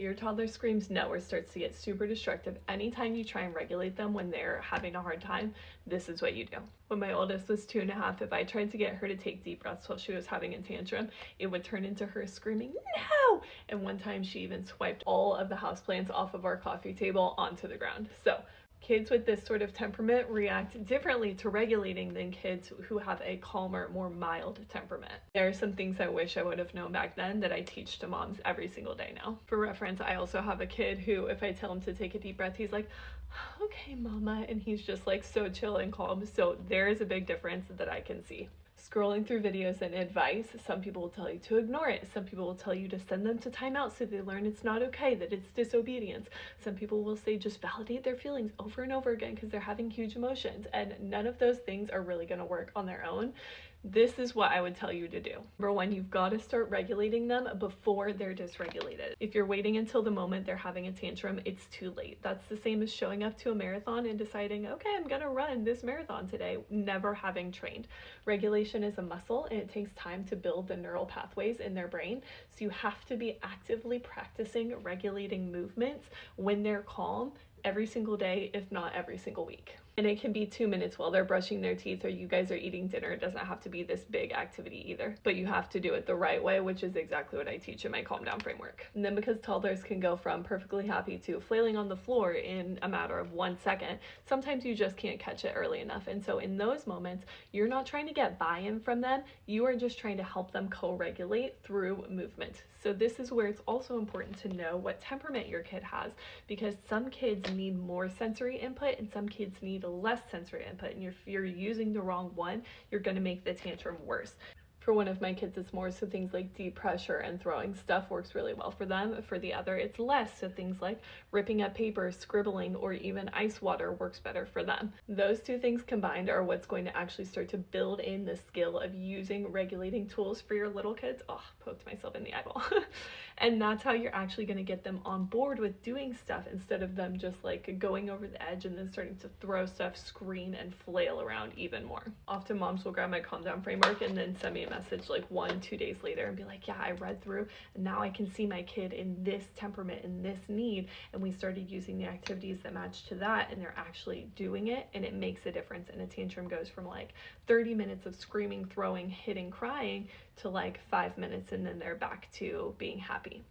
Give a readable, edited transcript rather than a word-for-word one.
Your toddler screams no or starts to get super destructive anytime you try and regulate them when they're having a hard time. This is what you do. When my oldest was 2.5, if I tried to get her to take deep breaths while she was having a tantrum, it would turn into her screaming no. And one time she even swiped all of the houseplants off of our coffee table onto the ground. So kids with this sort of temperament react differently to regulating than kids who have a calmer, more mild temperament. There are some things I wish I would have known back then that I teach to moms every single day now. For reference, I also have a kid who, if I tell him to take a deep breath, he's like, okay, mama, and he's just like so chill and calm. So there is a big difference that I can see. Scrolling through videos and advice, some people will tell you to ignore it. Some people will tell you to send them to timeout so they learn it's not okay, that it's disobedience. Some people will say just validate their feelings over and over again because they're having huge emotions, and none of those things are really going to work on their own. This is what I would tell you to do. Number one, you've got to start regulating them before they're dysregulated. If you're waiting until the moment they're having a tantrum, it's too late. That's the same as showing up to a marathon and deciding, okay, I'm gonna run this marathon today, never having trained. Regulation is a muscle and it takes time to build the neural pathways in their brain. So you have to be actively practicing regulating movements when they're calm every single day, if not every single week. And it can be 2 minutes while they're brushing their teeth or you guys are eating dinner. It doesn't have to be this big activity either, but you have to do it the right way, which is exactly what I teach in my Calm Down framework. And then because toddlers can go from perfectly happy to flailing on the floor in a matter of 1 second, sometimes you just can't catch it early enough. And so in those moments, you're not trying to get buy-in from them, you are just trying to help them co-regulate through movement. So this is where it's also important to know what temperament your kid has, because some kids need more sensory input and some kids need less sensory input, and if you're using the wrong one, you're going to make the tantrum worse. For one of my kids, it's more, so things like deep pressure and throwing stuff works really well for them. For the other, it's less, so things like ripping up paper, scribbling, or even ice water works better for them. Those two things combined are what's going to actually start to build in the skill of using regulating tools for your little kids. Oh, poked myself in the eyeball. And that's how you're actually going to get them on board with doing stuff instead of them just like going over the edge and then starting to throw stuff, scream, and flail around even more. Often moms will grab my Calm Down framework and then send me a message like 1-2 days later and be like, yeah, I read through and now I can see my kid in this temperament and this need, and we started using the activities that match to that, and they're actually doing it, and it makes a difference. And a tantrum goes from like 30 minutes of screaming, throwing, hitting, crying to like 5 minutes, and then they're back to being happy.